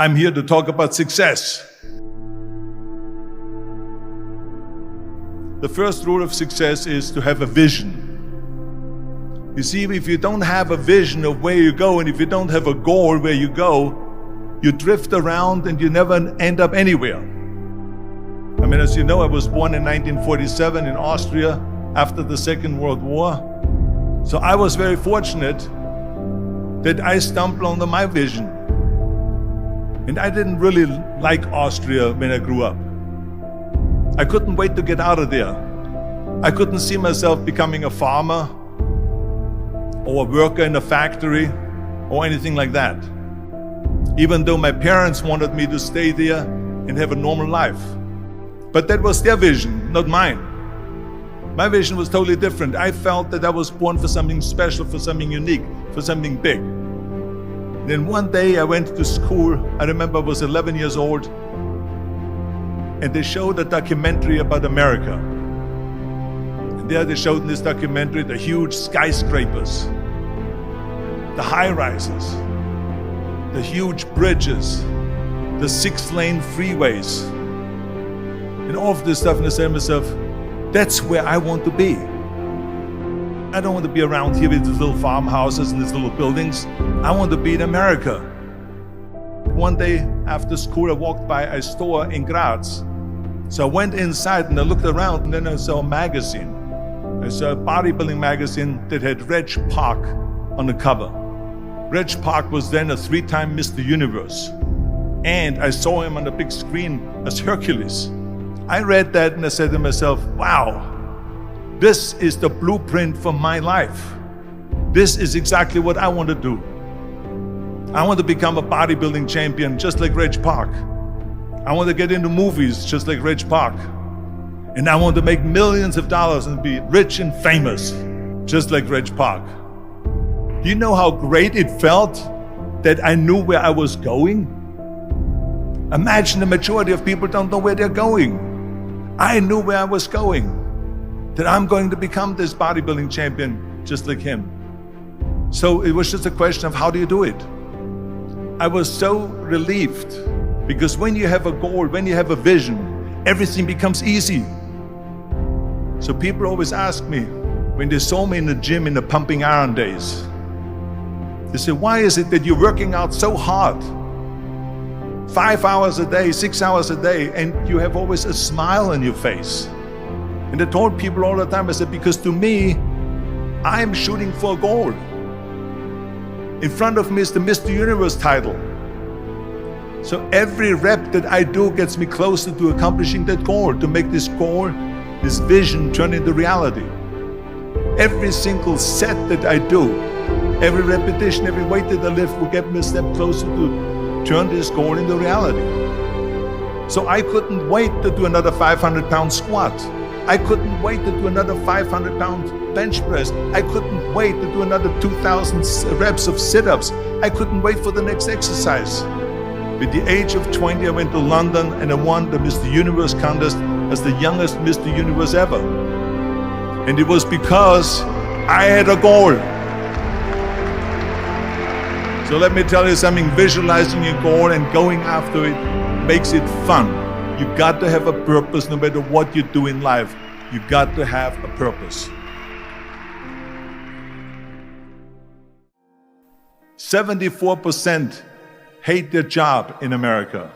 I'm here to talk about success. The first rule of success is to have a vision. You see, if you don't have a vision of where you go, and if you don't have a goal where you go, you drift around and you never end up anywhere. I mean, as you know, I was born in 1947 in Austria after the Second World War. So I was very fortunate that I stumbled onto my vision. And I didn't really like Austria when I grew up. I couldn't wait to get out of there. I couldn't see myself becoming a farmer or a worker in a factory or anything like that. Even though my parents wanted me to stay there and have a normal life. But that was their vision, not mine. My vision was totally different. I felt that I was born for something special, for something unique, for something big. Then one day I went to school. I remember I was 11 years old, and they showed a documentary about America. And there they showed in this documentary the huge skyscrapers, the high-rises, the huge bridges, the 6-lane freeways, and all of this stuff. And I said to myself, that's where I want to be. I don't want to be around here with these little farmhouses and these little buildings. I want to be in America. One day after school, I walked by a store in Graz. So I went inside and I looked around, and then I saw a magazine. I saw a bodybuilding magazine that had Reg Park on the cover. Reg Park was then a 3-time Mr. Universe. And I saw him on the big screen as Hercules. I read that and I said to myself, wow, this is the blueprint for my life. This is exactly what I want to do. I want to become a bodybuilding champion just like Reg Park. I want to get into movies just like Reg Park. And I want to make millions of dollars and be rich and famous just like Reg Park. Do you know how great it felt that I knew where I was going? Imagine the majority of people don't know where they're going. I knew where I was going, that I'm going to become this bodybuilding champion just like him. So it was just a question of how do you do it? I was so relieved, because when you have a goal, when you have a vision, everything becomes easy. So people always ask me, when they saw me in the gym in the pumping iron days, they say, why is it that you're working out so hard? 5 hours a day, 6 hours a day, and you have always a smile on your face. And I told people all the time, I said, because to me, I'm shooting for a goal. In front of me is the Mr. Universe title. So every rep that I do gets me closer to accomplishing that goal, to make this goal, this vision turn into reality. Every single set that I do, every repetition, every weight that I lift will get me a step closer to turn this goal into reality. So I couldn't wait to do another 500-pound squat. I couldn't wait to do another 500-pound bench press. I couldn't wait to do another 2,000 reps of sit-ups. I couldn't wait for the next exercise. At the age of 20, I went to London and I won the Mr. Universe contest as the youngest Mr. Universe ever. And it was because I had a goal. So let me tell you something, visualizing your goal and going after it makes it fun. You got to have a purpose no matter what you do in life. You got to have a purpose. 74% hate their job in America.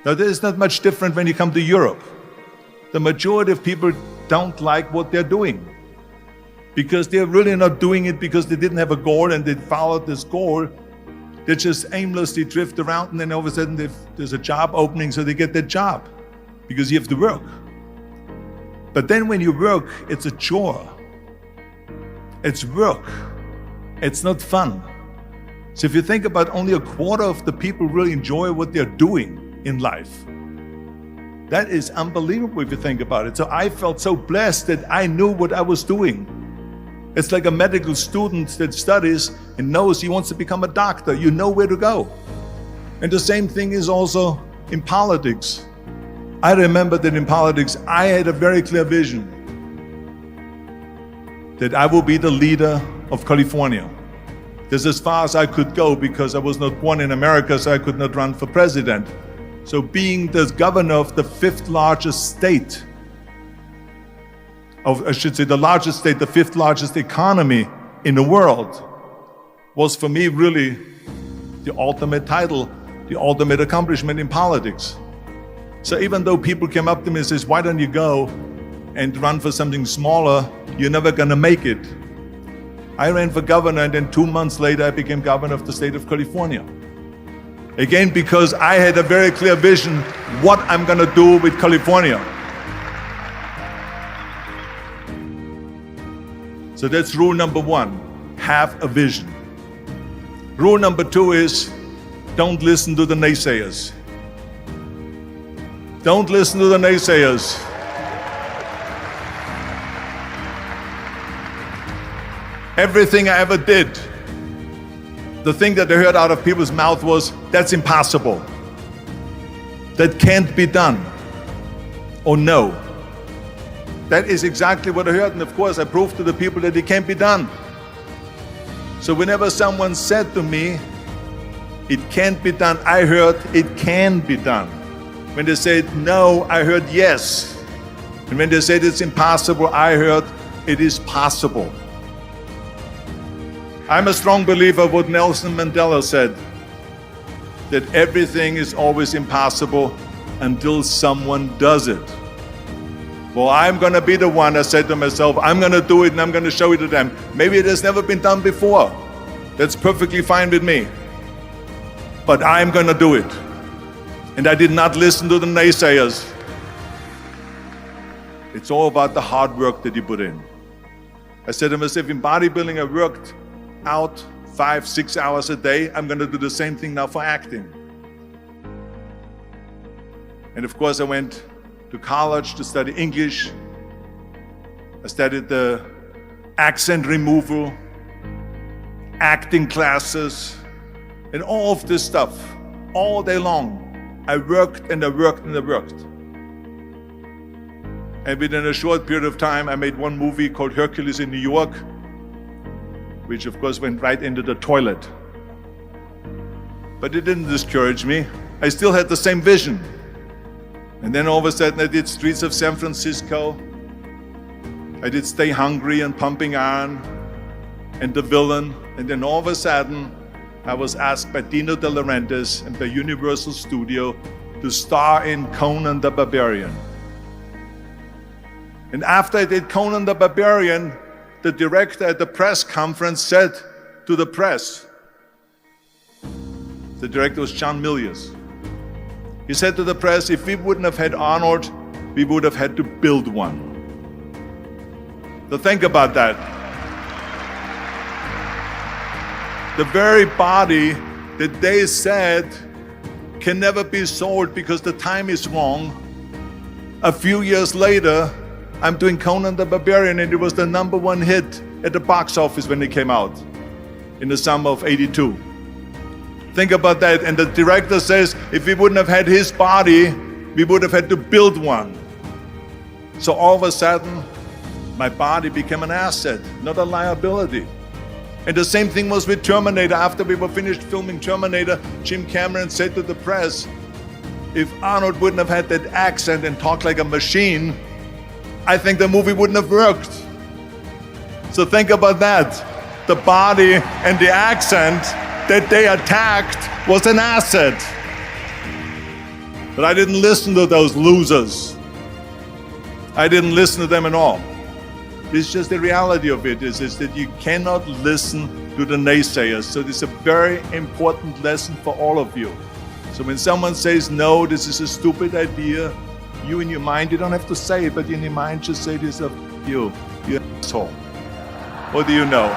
Now, this is not much different when you come to Europe. The majority of people don't like what they're doing, because they're really not doing it because they didn't have a goal and they followed this goal. They just aimlessly drift around, and then all of a sudden there's a job opening, so they get that job because you have to work. But then when you work, it's a chore. It's work. It's not fun. So if you think about, only a quarter of the people really enjoy what they're doing in life. That is unbelievable if you think about it. So I felt so blessed that I knew what I was doing. It's like a medical student that studies and knows he wants to become a doctor. You know where to go. And the same thing is also in politics. I remember that in politics, I had a very clear vision that I will be the leader of California. That's as far as I could go because I was not born in America, so I could not run for president. So being the governor of the fifth largest state, the largest state, the fifth largest economy in the world, was for me really the ultimate title, the ultimate accomplishment in politics. So even though people came up to me and says, why don't you go and run for something smaller, you're never gonna make it. I ran for governor, and then 2 months later I became governor of the state of California. Again, because I had a very clear vision what I'm gonna do with California. So that's rule number one, have a vision. Rule number two is, don't listen to the naysayers. Don't listen to the naysayers. Everything I ever did, the thing that I heard out of people's mouth was, that's impossible. That can't be done. Or no. That is exactly what I heard, and of course I proved to the people that it can't be done. So whenever someone said to me, it can't be done, I heard, it can be done. When they said no, I heard yes. And when they said it's impossible, I heard, it is possible. I'm a strong believer of what Nelson Mandela said, that everything is always impossible until someone does it. Well, I'm gonna be the one, I said to myself, I'm gonna do it and I'm gonna show it to them. Maybe it has never been done before. That's perfectly fine with me. But I'm gonna do it. And I did not listen to the naysayers. It's all about the hard work that you put in. I said to myself, in bodybuilding I worked out 5-6 hours a day. I'm gonna do the same thing now for acting. And of course I went to college to study English. I studied the accent removal, acting classes, and all of this stuff, all day long. I worked and I worked and I worked. And within a short period of time, I made one movie called Hercules in New York, which of course went right into the toilet. But it didn't discourage me. I still had the same vision. And then all of a sudden I did Streets of San Francisco. I did Stay Hungry and Pumping Iron and The Villain. And then all of a sudden I was asked by Dino De Laurentiis and by Universal Studio to star in Conan the Barbarian. And after I did Conan the Barbarian, the director at the press conference said to the press, the director was John Milius. He said to the press, if we wouldn't have had Arnold, we would have had to build one. So think about that. The very body that they said can never be sold because the time is wrong. A few years later, I'm doing Conan the Barbarian, and it was the #1 hit at the box office when it came out in the summer of '82. Think about that. And the director says, if we wouldn't have had his body, we would have had to build one. So all of a sudden, my body became an asset, not a liability. And the same thing was with Terminator. After we were finished filming Terminator, Jim Cameron said to the press, if Arnold wouldn't have had that accent and talked like a machine, I think the movie wouldn't have worked. So think about that. The body and the accent that they attacked was an asset. But I didn't listen to those losers. I didn't listen to them at all. It's just the reality of it is that you cannot listen to the naysayers. So this is a very important lesson for all of you. So when someone says, no, this is a stupid idea, you in your mind, you don't have to say it, but in your mind just say to yourself, you're an asshole. What do you know?